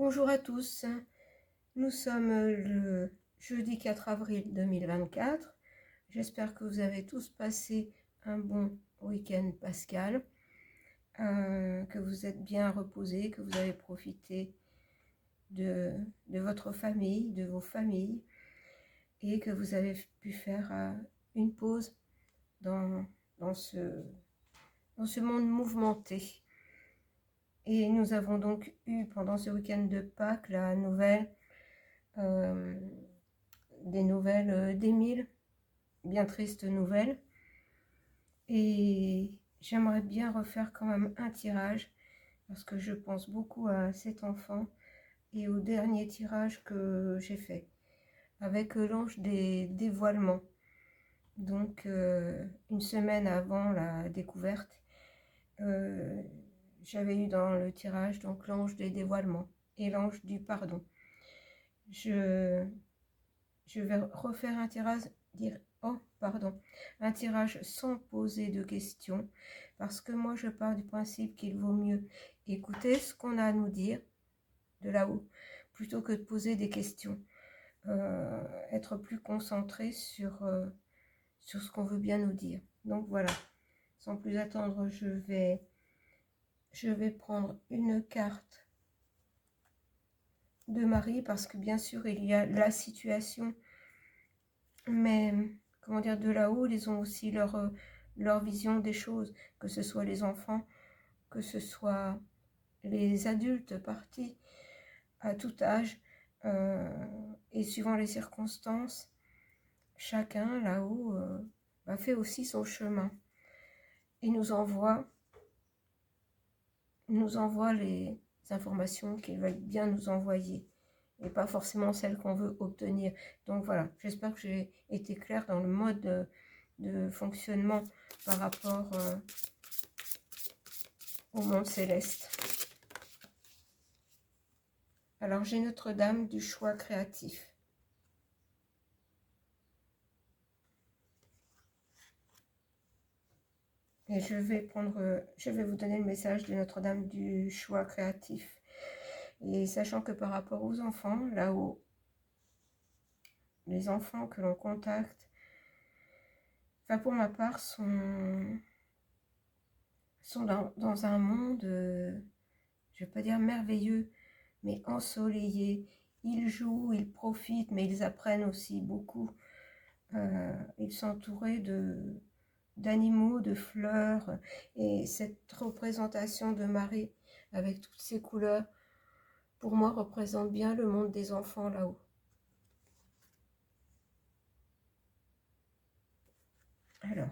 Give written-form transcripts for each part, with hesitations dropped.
Bonjour à tous, nous sommes le jeudi 4 avril 2024. J'espère que vous avez tous passé un bon week-end pascal, que vous êtes bien reposés, que vous avez profité de votre famille, de vos familles, et que vous avez pu faire une pause dans ce monde mouvementé. Et nous avons donc eu pendant ce week-end de Pâques la nouvelle, des nouvelles d'Émile, bien triste nouvelle. Et j'aimerais bien refaire quand même un tirage, parce que je pense beaucoup à cet enfant et au dernier tirage que j'ai fait, avec l'ange des dévoilements. Donc une semaine avant la découverte, j'avais eu dans le tirage donc l'ange des dévoilements et l'ange du pardon. Je vais refaire un tirage, un tirage sans poser de questions, parce que moi je pars du principe qu'il vaut mieux écouter ce qu'on a à nous dire de là-haut, plutôt que de poser des questions. Être plus concentré sur ce qu'on veut bien nous dire. Donc voilà, sans plus attendre, je vais prendre une carte de Marie, parce que bien sûr il y a la situation, mais comment dire, de là-haut ils ont aussi leur vision des choses, que ce soit les enfants, que ce soit les adultes partis à tout âge, et suivant les circonstances, chacun là-haut fait aussi son chemin et nous envoie les informations qu'ils veulent bien nous envoyer, et pas forcément celles qu'on veut obtenir. Donc voilà, j'espère que j'ai été claire dans le mode de fonctionnement par rapport au monde céleste. Alors j'ai Notre-Dame du choix créatif. Et je vais vous donner le message de Notre-Dame du choix créatif. Et sachant que par rapport aux enfants, là-haut, les enfants que l'on contacte, enfin pour ma part, sont dans un monde, je ne vais pas dire merveilleux, mais ensoleillé. Ils jouent, ils profitent, mais ils apprennent aussi beaucoup. Ils sont entourés d'animaux, de fleurs, et cette représentation de Marie avec toutes ces couleurs, pour moi, représente bien le monde des enfants là-haut. Alors,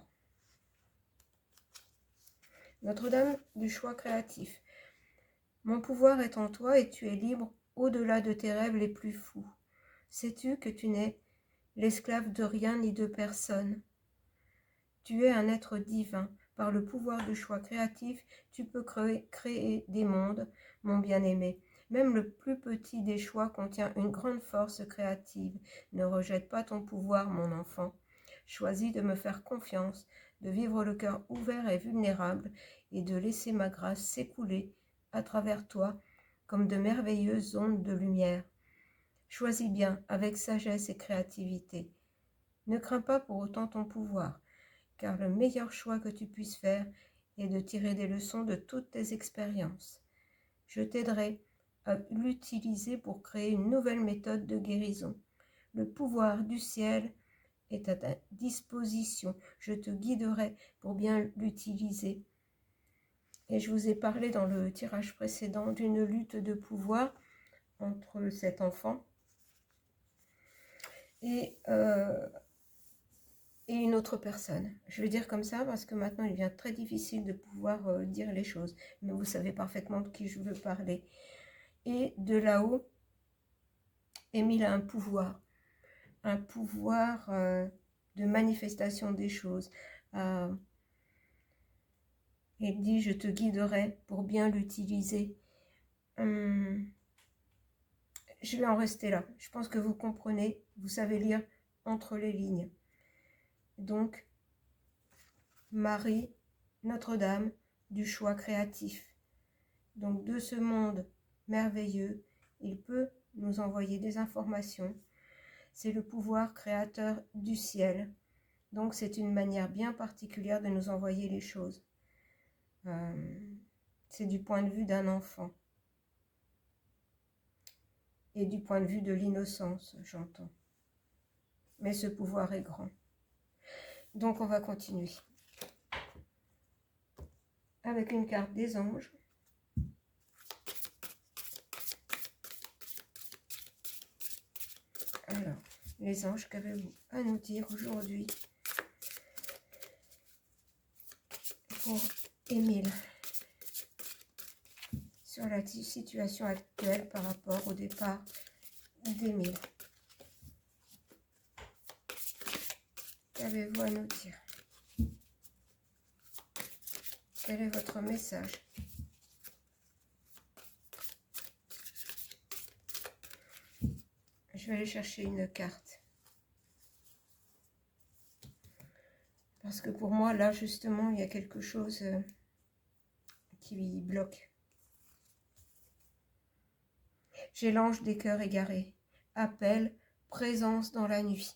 Notre-Dame du choix créatif. Mon pouvoir est en toi et tu es libre au-delà de tes rêves les plus fous. Sais-tu que tu n'es l'esclave de rien ni de personne? Tu es un être divin. Par le pouvoir du choix créatif, tu peux créer des mondes, mon bien-aimé. Même le plus petit des choix contient une grande force créative. Ne rejette pas ton pouvoir, mon enfant. Choisis de me faire confiance, de vivre le cœur ouvert et vulnérable, et de laisser ma grâce s'écouler à travers toi comme de merveilleuses ondes de lumière. Choisis bien avec sagesse et créativité. Ne crains pas pour autant ton pouvoir, car le meilleur choix que tu puisses faire est de tirer des leçons de toutes tes expériences. Je t'aiderai à l'utiliser pour créer une nouvelle méthode de guérison. Le pouvoir du ciel est à ta disposition. Je te guiderai pour bien l'utiliser. Et je vous ai parlé dans le tirage précédent d'une lutte de pouvoir entre cet enfant et une autre personne. Je vais dire comme ça parce que maintenant il devient très difficile de pouvoir dire les choses. Mais vous savez parfaitement de qui je veux parler. Et de là-haut, Émile a un pouvoir de manifestation des choses. Il dit, je te guiderai pour bien l'utiliser. Je vais en rester là. Je pense que vous comprenez, vous savez lire entre les lignes. Donc, Marie, Notre-Dame, du choix créatif. Donc, de ce monde merveilleux Il peut nous envoyer des informations. C'est le pouvoir créateur du ciel. Donc c'est une manière bien particulière de nous envoyer les choses. C'est du point de vue d'un enfant. Et du point de vue de l'innocence, j'entends. Mais ce pouvoir est grand. Donc on va continuer. Avec une carte des anges. Alors, les anges, qu'avez-vous à nous dire aujourd'hui pour Émile sur la situation actuelle par rapport au départ d'Émile? Qu'avez-vous à nous dire? Quel est votre message? Je vais aller chercher une carte. Parce que pour moi, là, justement, il y a quelque chose qui bloque. J'ai l'ange des cœurs égarés. Appel, présence dans la nuit.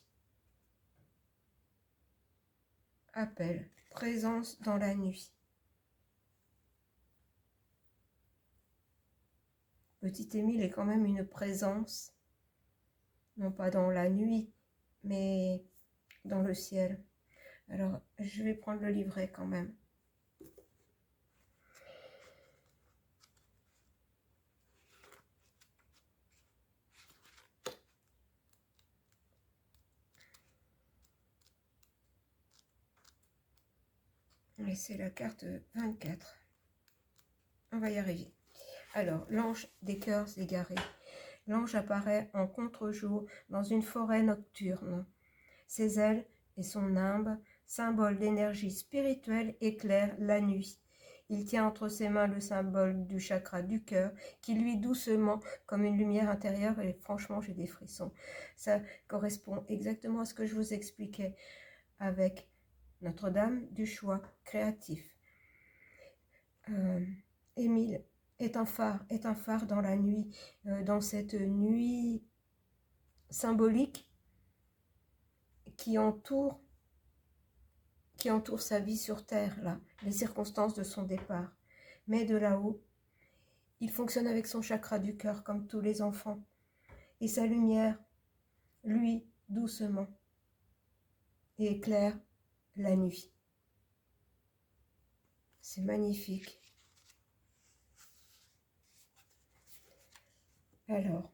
Appel, présence dans la nuit. Petit Émile est quand même une présence, non pas dans la nuit, mais dans le ciel. Alors, je vais prendre le livret quand même. Et c'est la carte 24. On va y arriver. Alors, l'ange des cœurs égarés. L'ange apparaît en contre-jour dans une forêt nocturne. Ses ailes et son nimbe, symbole d'énergie spirituelle, éclairent la nuit. Il tient entre ses mains le symbole du chakra du cœur qui luit doucement comme une lumière intérieure et franchement j'ai des frissons. Ça correspond exactement à ce que je vous expliquais avec Notre-Dame du choix créatif. Émile est un phare dans la nuit, dans cette nuit symbolique qui entoure sa vie sur Terre, là, les circonstances de son départ. Mais de là-haut, il fonctionne avec son chakra du cœur comme tous les enfants. Et sa lumière, lui, doucement, et éclaire la nuit. C'est magnifique. Alors,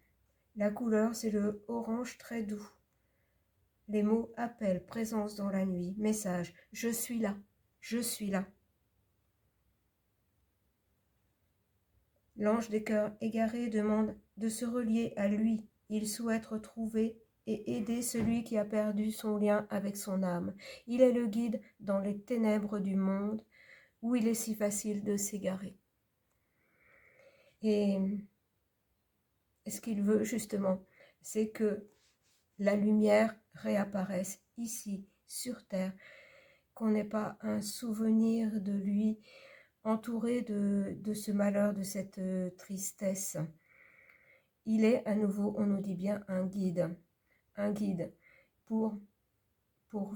la couleur, c'est le orange très doux. Les mots appel, présence dans la nuit, message, je suis là, je suis là. L'ange des cœurs égarés demande de se relier à lui. Il souhaite retrouver et aider celui qui a perdu son lien avec son âme. Il est le guide dans les ténèbres du monde où il est si facile de s'égarer. Et ce qu'il veut justement, c'est que la lumière réapparaisse ici, sur Terre, qu'on n'ait pas un souvenir de lui entouré de ce malheur, de cette tristesse. Il est à nouveau, on nous dit bien, un guide pour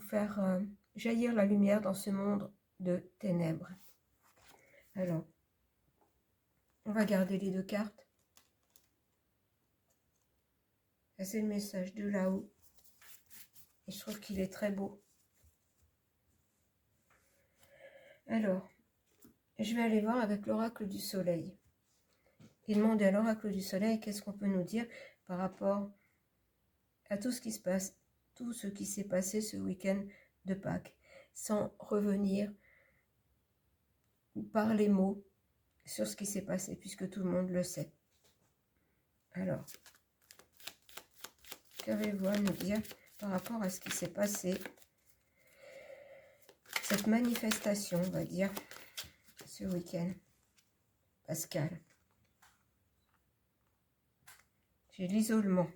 faire jaillir la lumière dans ce monde de ténèbres. Alors, on va garder les deux cartes. Ça, c'est le message de là-haut. Et je trouve qu'il est très beau. Alors, je vais aller voir avec l'oracle du soleil. Et demander à l'oracle du soleil qu'est-ce qu'on peut nous dire par rapport à tout ce qui se passe, tout ce qui s'est passé ce week-end de Pâques, sans revenir par les mots sur ce qui s'est passé, puisque tout le monde le sait. Alors, qu'avez-vous à nous dire par rapport à ce qui s'est passé, cette manifestation, on va dire, ce week-end pascal? J'ai l'isolement.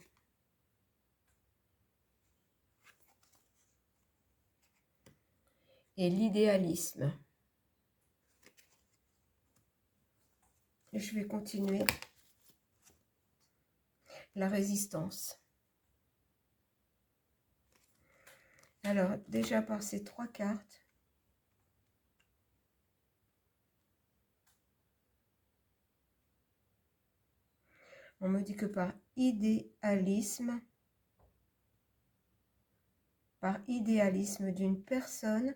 Et l'idéalisme. Je vais continuer la résistance. Alors, déjà par ces 3 cartes, on me dit que par idéalisme d'une personne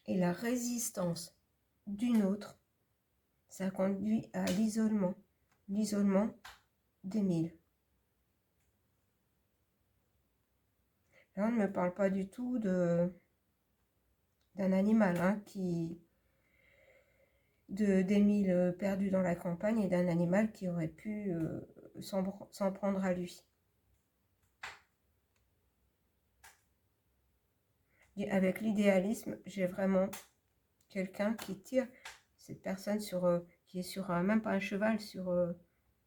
et la résistance d'une autre, ça conduit à l'isolement d'Émile. Là, on ne me parle pas du tout d'un animal hein, d'Émile perdu dans la campagne et d'un animal qui aurait pu s'en prendre à lui. Et avec l'idéalisme, j'ai vraiment quelqu'un qui tire cette personne qui est sur même pas un cheval,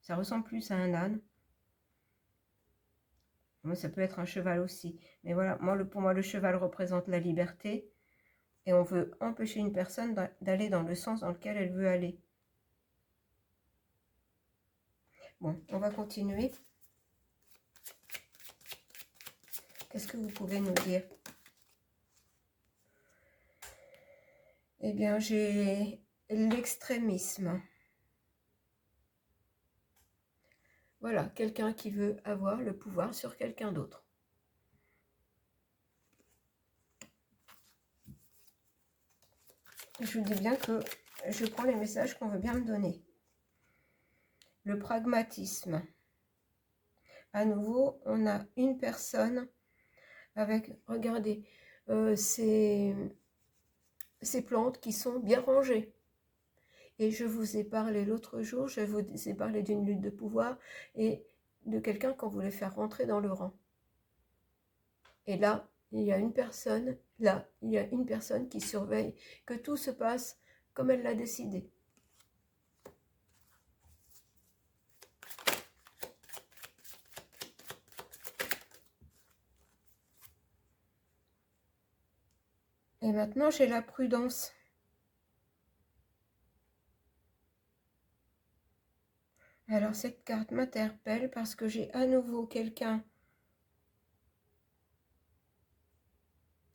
ça ressemble plus à un âne. Moi, ça peut être un cheval aussi. Mais voilà, pour moi, le cheval représente la liberté. Et on veut empêcher une personne d'aller dans le sens dans lequel elle veut aller. Bon, on va continuer. Qu'est-ce que vous pouvez nous dire? Eh bien, j'ai l'extrémisme. Voilà, quelqu'un qui veut avoir le pouvoir sur quelqu'un d'autre. Je vous dis bien que je prends les messages qu'on veut bien me donner. Le pragmatisme. À nouveau, on a une personne avec, regardez, ces plantes qui sont bien rangées. Et je vous ai parlé l'autre jour, je vous ai parlé d'une lutte de pouvoir et de quelqu'un qu'on voulait faire rentrer dans le rang. Et là, il y a une personne qui surveille que tout se passe comme elle l'a décidé. Et maintenant, j'ai la prudence. Alors, cette carte m'interpelle parce que j'ai à nouveau quelqu'un.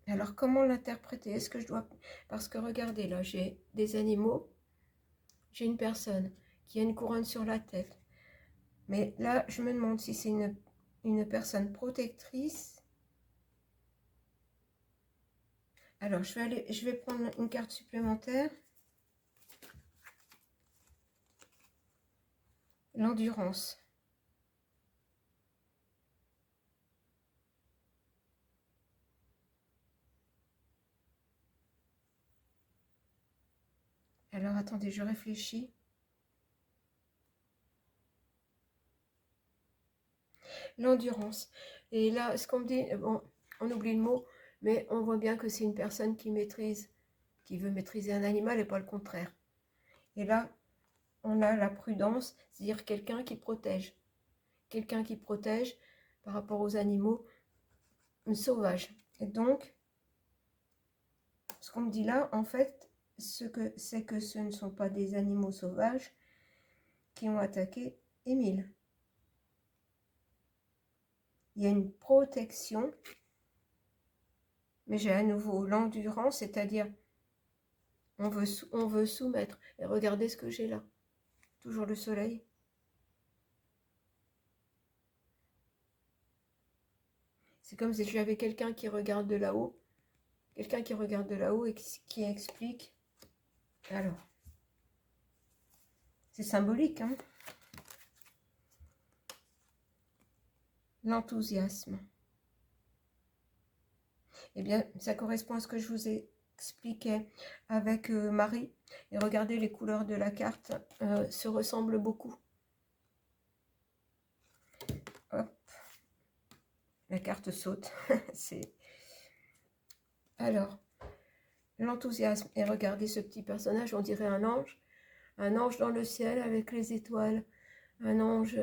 Alors, comment l'interpréter? Est-ce que je dois... Parce que regardez, là, j'ai des animaux. J'ai une personne qui a une couronne sur la tête. Mais là, je me demande si c'est une personne protectrice. Alors, je vais prendre une carte supplémentaire. L'endurance. Alors, attendez, je réfléchis. L'endurance. Et là, ce qu'on me dit, bon, on oublie le mot, mais on voit bien que c'est une personne qui veut maîtriser un animal et pas le contraire. Et là, on a la prudence, c'est-à-dire quelqu'un qui protège. Quelqu'un qui protège par rapport aux animaux sauvages. Et donc, ce qu'on me dit là, en fait, c'est que ce ne sont pas des animaux sauvages qui ont attaqué Émile. Il y a une protection, mais j'ai à nouveau l'endurance, c'est-à-dire on veut soumettre. Et regardez ce que j'ai là. Toujours le soleil. C'est comme si j'avais quelqu'un qui regarde de là-haut. Quelqu'un qui regarde de là-haut et qui explique. Alors, c'est symbolique, hein? L'enthousiasme. Eh bien, ça correspond à ce que je vous expliquais avec Marie. Et regardez, les couleurs de la carte se ressemblent beaucoup. Hop. La carte saute. Alors, l'enthousiasme. Et regardez ce petit personnage, on dirait un ange. Un ange dans le ciel avec les étoiles. Un ange,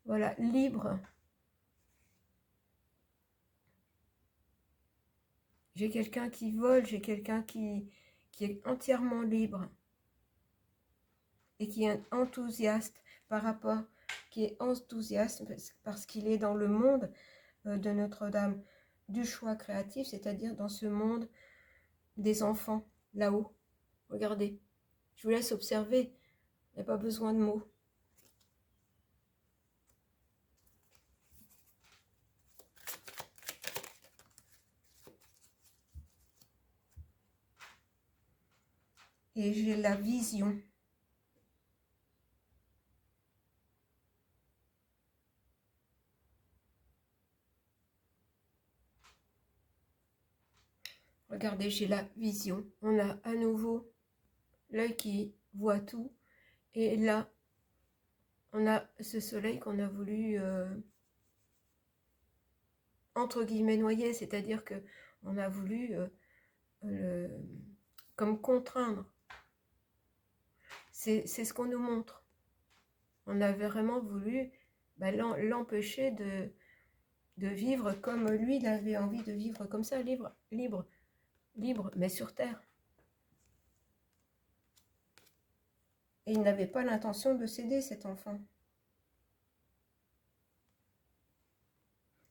voilà, libre. J'ai quelqu'un qui vole, j'ai quelqu'un qui est entièrement libre et qui est enthousiaste par rapport qui est enthousiaste parce qu'il est dans le monde de Notre-Dame du choix créatif, c'est-à-dire dans ce monde des enfants, là-haut. Regardez, je vous laisse observer, il n'y a pas besoin de mots. Et j'ai la vision. Regardez, j'ai la vision. On a à nouveau l'œil qui voit tout. Et là, on a ce soleil qu'on a voulu, entre guillemets, noyer. C'est-à-dire que on a voulu, comme contraindre. C'est ce qu'on nous montre. On avait vraiment voulu l'empêcher de vivre comme lui, il avait envie de vivre comme ça, libre, mais sur terre. Et il n'avait pas l'intention de céder, cet enfant.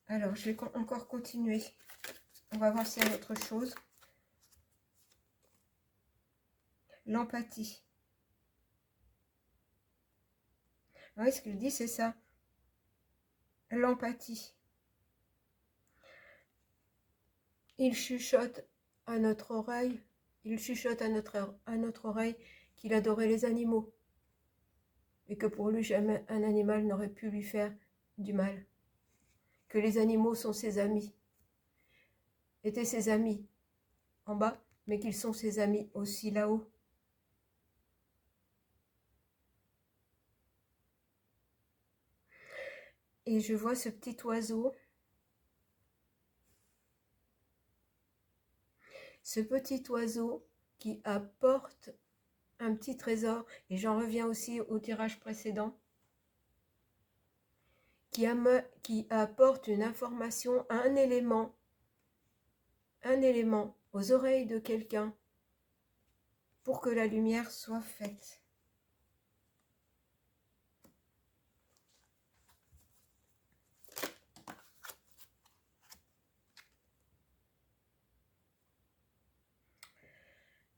Alors, je vais encore continuer. On va voir s'il y a autre chose. L'empathie. Oui, ce qu'il dit, c'est ça. L'empathie. Il chuchote à notre oreille, qu'il adorait les animaux et que pour lui, jamais un animal n'aurait pu lui faire du mal. Que les animaux sont ses amis, étaient ses amis en bas, mais qu'ils sont ses amis aussi là-haut. Et je vois ce petit oiseau. Ce petit oiseau qui apporte un petit trésor, et j'en reviens aussi au tirage précédent, qui apporte une information, un élément aux oreilles de quelqu'un pour que la lumière soit faite.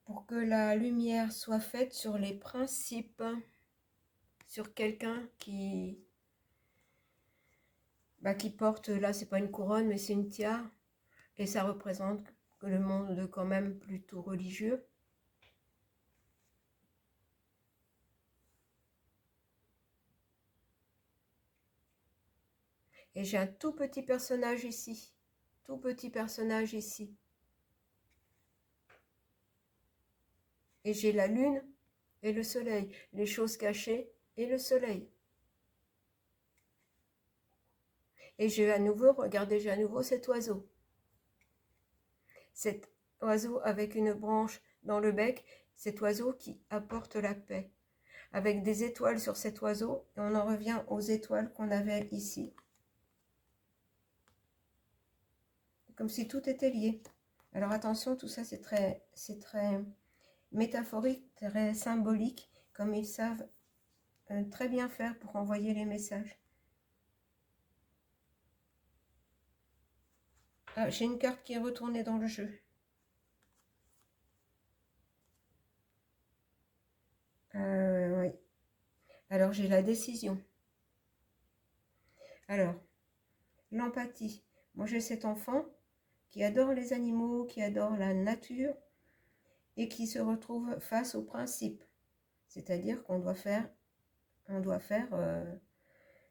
Pour que la lumière soit faite sur les principes, sur quelqu'un qui porte, là c'est pas une couronne mais c'est une tiare, et ça représente le monde quand même plutôt religieux. Et j'ai un tout petit personnage ici, Et j'ai la lune et le soleil, les choses cachées et le soleil. Et j'ai à nouveau, regardez, j'ai à nouveau cet oiseau. Cet oiseau avec une branche dans le bec, cet oiseau qui apporte la paix. Avec des étoiles sur cet oiseau, et on en revient aux étoiles qu'on avait ici. Comme si tout était lié. Alors attention, tout ça c'est très métaphorique, très symbolique, comme ils savent très bien faire pour envoyer les messages. Ah, j'ai une carte qui est retournée dans le jeu. Oui. Alors j'ai la décision. Alors, l'empathie. Moi j'ai cet enfant qui adore les animaux, qui adore la nature et qui se retrouve face au principe. C'est-à-dire qu'on doit faire,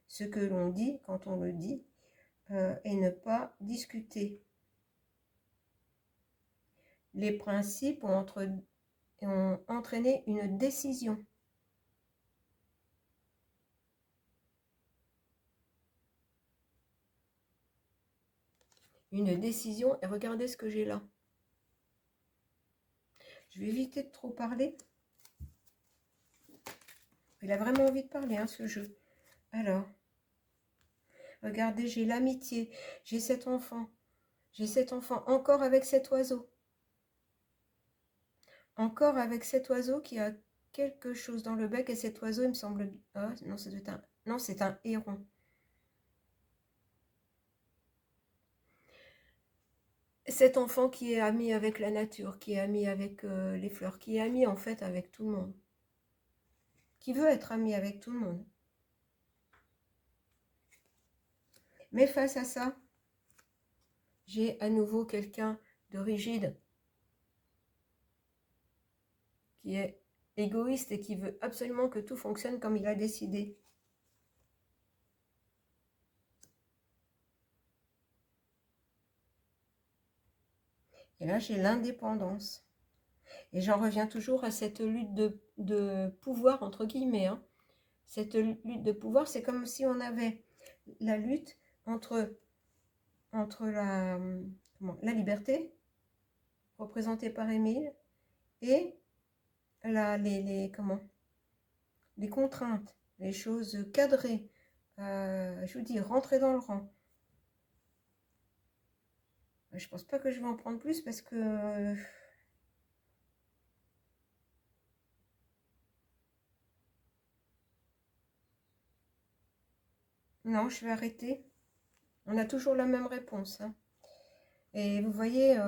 ce que l'on dit quand on le dit et ne pas discuter. Les principes ont entraîné une décision. Une décision, et regardez ce que j'ai là. Je vais éviter de trop parler. Il a vraiment envie de parler, hein, ce jeu. Alors, regardez, j'ai l'amitié, j'ai cet enfant encore avec cet oiseau. Encore avec cet oiseau qui a quelque chose dans le bec, et cet oiseau, il me semble... Ah, non, ça doit être Non, c'est un héron. Cet enfant qui est ami avec la nature, qui est ami avec les fleurs, qui est ami en fait avec tout le monde, qui veut être ami avec tout le monde. Mais face à ça, j'ai à nouveau quelqu'un de rigide, qui est égoïste et qui veut absolument que tout fonctionne comme il a décidé. Et là, j'ai l'indépendance. Et j'en reviens toujours à cette lutte de pouvoir, entre guillemets. Hein. Cette lutte de pouvoir, c'est comme si on avait la lutte entre la liberté, représentée par Émile, et les contraintes, les choses cadrées, je vous dis, rentrer dans le rang. Je pense pas que je vais en prendre plus parce que... non, je vais arrêter. On a toujours la même réponse. Hein. Et vous voyez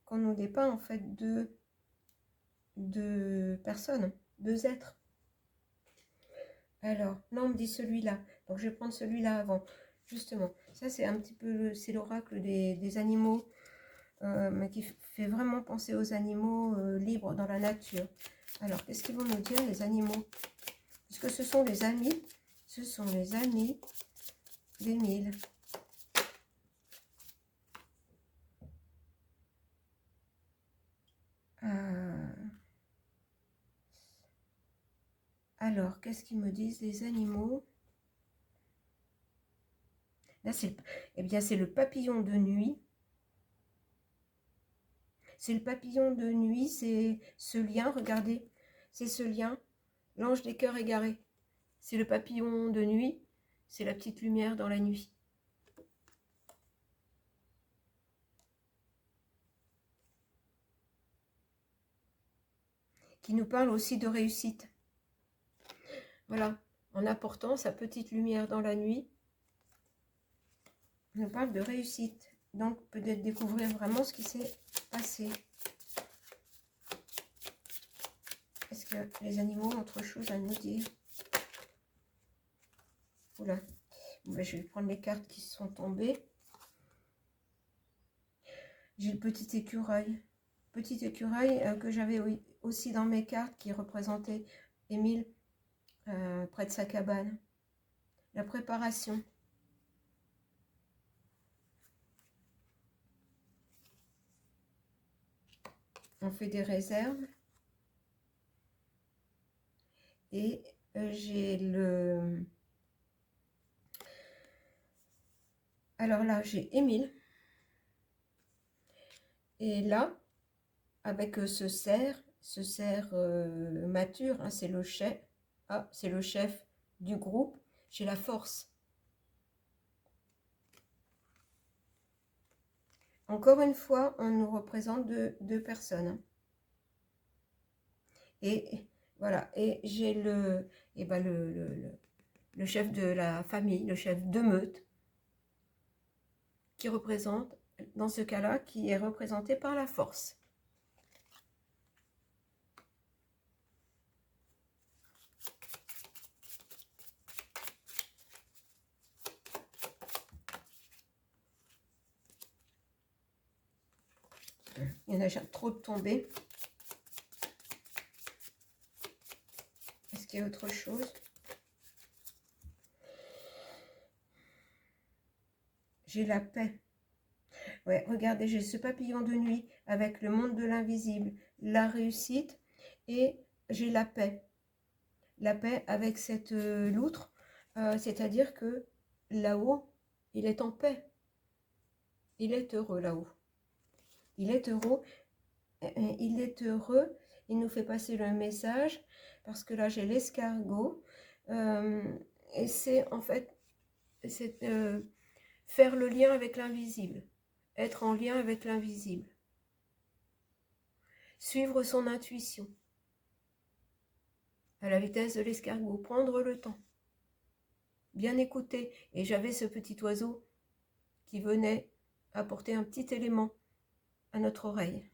qu'on nous dépeint en fait deux personnes, deux êtres. Alors, là on me dit celui-là. Donc je vais prendre celui-là avant. Justement, ça c'est un petit peu, c'est l'oracle des animaux, mais qui fait vraiment penser aux animaux libres dans la nature. Alors, qu'est-ce qu'ils vont nous dire les animaux? Puisque ce sont les amis d'Émile. Alors, qu'est-ce qu'ils me disent les animaux? Là, eh bien, c'est le papillon de nuit. C'est le papillon de nuit, c'est ce lien, regardez, c'est ce lien, l'ange des cœurs égarés. C'est le papillon de nuit, c'est la petite lumière dans la nuit. Qui nous parle aussi de réussite. Voilà, en apportant sa petite lumière dans la nuit, on nous parle de réussite. Donc, peut-être découvrir vraiment ce qui s'est passé. Est-ce que les animaux ont autre chose à nous dire? Oula, bon, ben, je vais prendre les cartes qui sont tombées. J'ai le petit écureuil. Petit écureuil que j'avais aussi dans mes cartes qui représentait Émile près de sa cabane. La préparation. On fait des réserves. Et j'ai le... Alors là, j'ai Émile. Et là, avec ce cerf mature, hein, c'est le chef. Ah, c'est le chef du groupe. J'ai la force. Encore une fois, on nous représente deux personnes. Et voilà, et j'ai le chef de la famille, le chef de meute, qui représente, dans ce cas-là, qui est représenté par la force. Il y en a déjà trop de tombées. Est-ce qu'il y a autre chose? J'ai la paix. Ouais, regardez, j'ai ce papillon de nuit avec le monde de l'invisible, la réussite, et j'ai la paix. La paix avec cette loutre, c'est-à-dire que là-haut, il est en paix. Il est heureux là-haut. Il est heureux. Il est heureux. Il nous fait passer le message, parce que là, j'ai l'escargot. Et c'est en fait, c'est faire le lien avec l'invisible. Être en lien avec l'invisible. Suivre son intuition. À la vitesse de l'escargot. Prendre le temps. bien écouter. Et j'avais ce petit oiseau qui venait apporter un petit élément à notre oreille.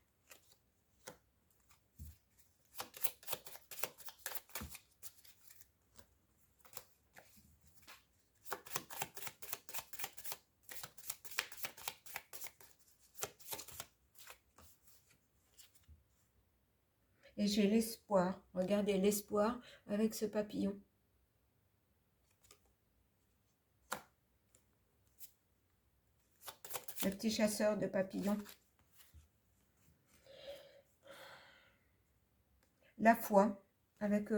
Et j'ai l'espoir, regardez l'espoir avec ce papillon. Le petit chasseur de papillons. La foi avec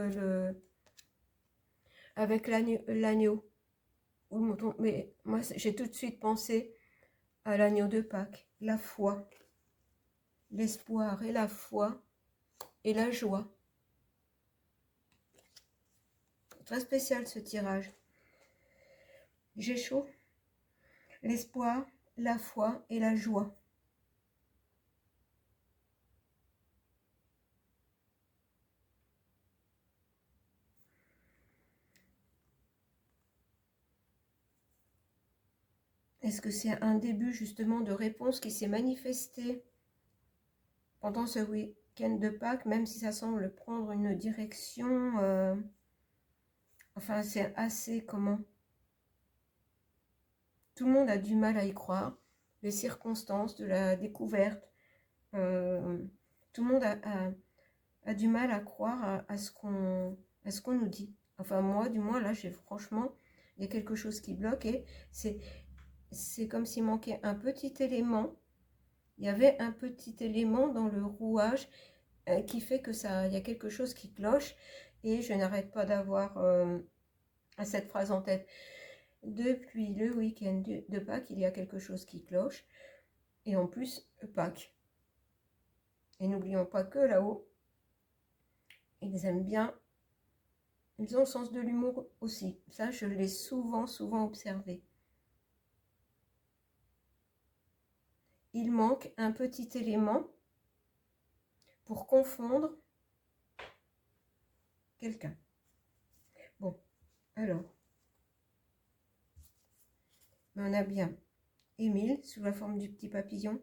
l'agneau ou le mouton. Mais moi, j'ai tout de suite pensé à l'agneau de Pâques. La foi, l'espoir et la foi et la joie. Très spécial ce tirage. J'ai chaud. L'espoir, la foi et la joie. Est-ce que c'est un début justement de réponse qui s'est manifesté pendant ce week-end de Pâques, même si ça semble prendre une direction, enfin c'est assez comment? Tout le monde a du mal à y croire, les circonstances de la découverte, tout le monde a du mal à croire à ce qu'on nous dit. Enfin moi du moins là franchement il y a quelque chose qui bloque et c'est comme s'il manquait un petit élément. Il y avait un petit élément dans le rouage qui fait que il y a quelque chose qui cloche et je n'arrête pas d'avoir cette phrase en tête. Depuis le week-end de Pâques, il y a quelque chose qui cloche et en plus Pâques. Et n'oublions pas que là-haut, ils aiment bien, ils ont le sens de l'humour aussi. Ça, je l'ai souvent observé. Il manque un petit élément pour confondre quelqu'un. Bon, alors, on a bien Émile sous la forme du petit papillon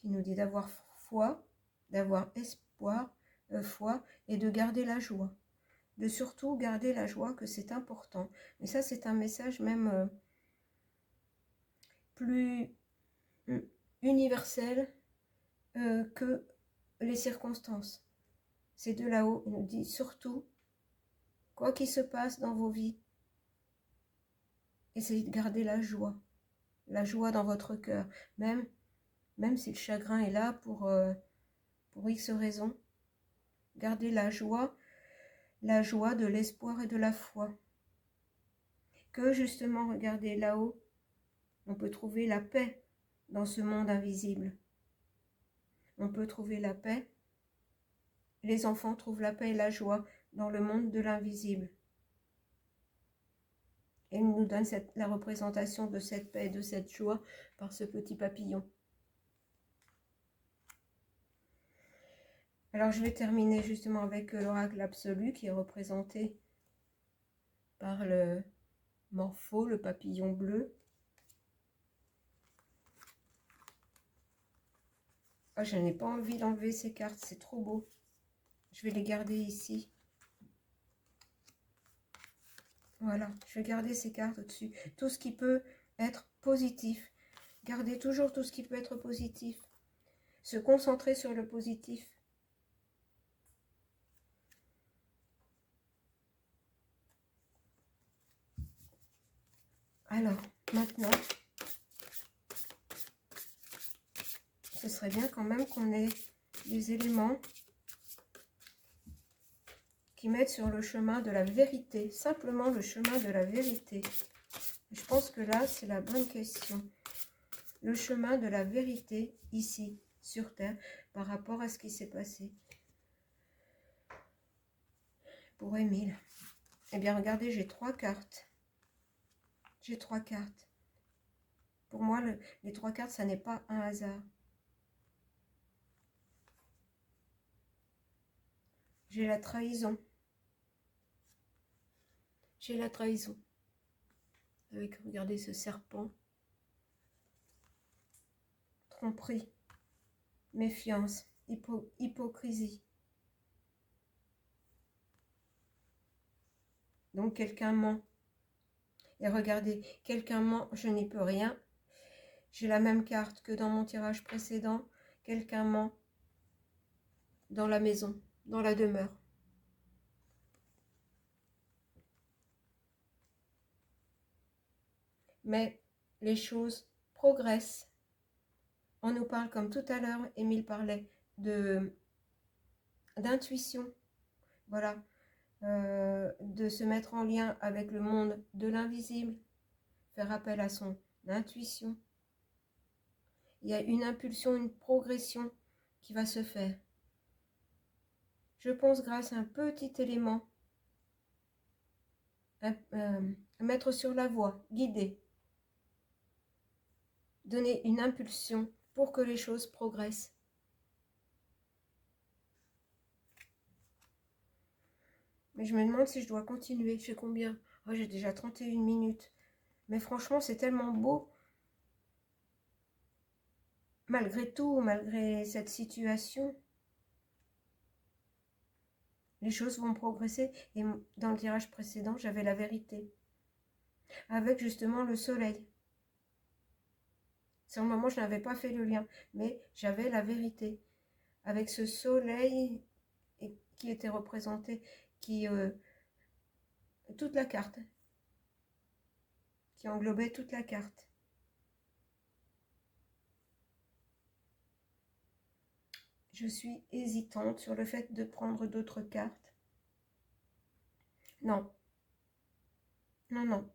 qui nous dit d'avoir foi, d'avoir espoir, foi et de garder la joie. De surtout garder la joie, que c'est important. Mais ça, c'est un message même plus universel que les circonstances. C'est de là-haut, il nous dit surtout, quoi qu'il se passe dans vos vies, essayez de garder la joie dans votre cœur, même si le chagrin est là pour X raisons. Gardez la joie de l'espoir et de la foi. Que justement, regardez là-haut, on peut trouver la paix dans ce monde invisible. On peut trouver la paix. Les enfants trouvent la paix et la joie dans le monde de l'invisible. Et il nous donne la représentation de cette paix et de cette joie par ce petit papillon. Alors je vais terminer justement avec l'oracle absolu qui est représenté par le Morpho, le papillon bleu. Oh, je n'ai pas envie d'enlever ces cartes, c'est trop beau. Je vais les garder ici. Voilà, je vais garder ces cartes au-dessus. Tout ce qui peut être positif. Gardez toujours tout ce qui peut être positif. Se concentrer sur le positif. Alors, maintenant, ce serait bien quand même qu'on ait des éléments qui mettent sur le chemin de la vérité. Simplement le chemin de la vérité. Je pense que là, c'est la bonne question. Le chemin de la vérité, ici, sur Terre, par rapport à ce qui s'est passé. Pour Émile. Eh bien, regardez, j'ai 3 cartes. J'ai 3 cartes. Pour moi, les 3 cartes, ça n'est pas un hasard. J'ai la trahison. J'ai la trahison. Avec, regardez ce serpent. Tromperie, méfiance, hypocrisie. Donc quelqu'un ment. Et regardez, quelqu'un ment, je n'y peux rien. J'ai la même carte que dans mon tirage précédent. Quelqu'un ment dans la maison, dans la demeure. Mais les choses progressent. On nous parle, comme tout à l'heure, Émile parlait d'intuition. Voilà. De se mettre en lien avec le monde de l'invisible. Faire appel à son intuition. Il y a une impulsion, une progression qui va se faire. Je pense grâce à un petit élément, mettre sur la voie, guider, donner une impulsion pour que les choses progressent. Mais je me demande si je dois continuer. Je sais combien? Oh, j'ai déjà 31 minutes. Mais franchement, c'est tellement beau. Malgré tout, malgré cette situation, les choses vont progresser. Et dans le tirage précédent, j'avais la vérité. Avec justement le soleil. Sur le moment, je n'avais pas fait le lien. Mais j'avais la vérité. Avec ce soleil qui était représenté, toute la carte. Qui englobait toute la carte. Je suis hésitante sur le fait de prendre d'autres cartes. Non. Non, non.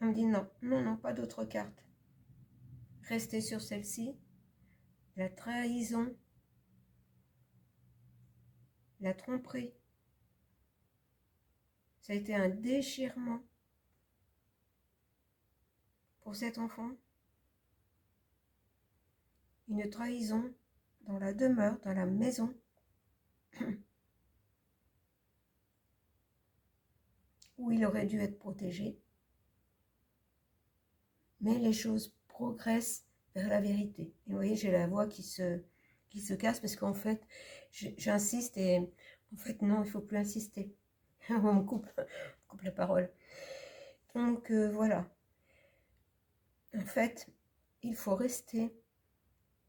On me dit non. Non, non, pas d'autres cartes. Restez sur celle-ci. La trahison. La tromperie. Ça a été un déchirement pour cet enfant. Une trahison dans la demeure, dans la maison. Où il aurait dû être protégé. Mais les choses progressent vers la vérité. Et vous voyez, j'ai la voix qui se casse parce qu'en fait, j'insiste et en fait, non, il ne faut plus insister. On me coupe la parole. Donc, voilà. En fait, il faut rester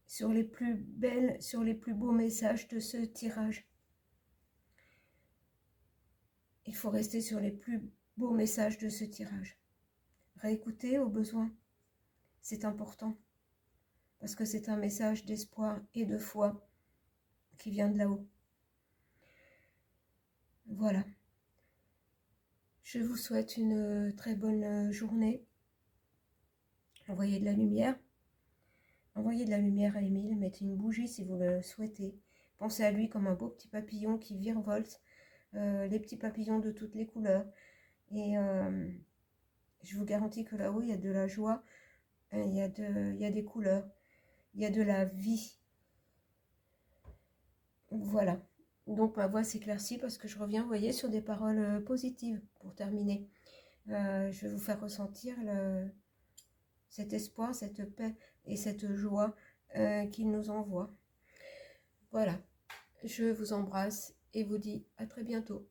sur les plus belles, sur les plus beaux messages de ce tirage. Il faut rester sur les plus beaux messages de ce tirage. Réécouter au besoin, c'est important. Parce que c'est un message d'espoir et de foi qui vient de là-haut. Voilà. Je vous souhaite une très bonne journée. Envoyez de la lumière. Envoyez de la lumière à Émile. Mettez une bougie si vous le souhaitez. Pensez à lui comme un beau petit papillon qui virevolte. Les petits papillons de toutes les couleurs. Et je vous garantis que là-haut, il y a de la joie. Il y a des couleurs. Il y a de la vie. Voilà. Donc ma voix s'éclaircit parce que je reviens, vous voyez, sur des paroles positives pour terminer. Je vais vous faire ressentir cet espoir, cette paix et cette joie qu'il nous envoie. Voilà. Je vous embrasse et vous dis à très bientôt.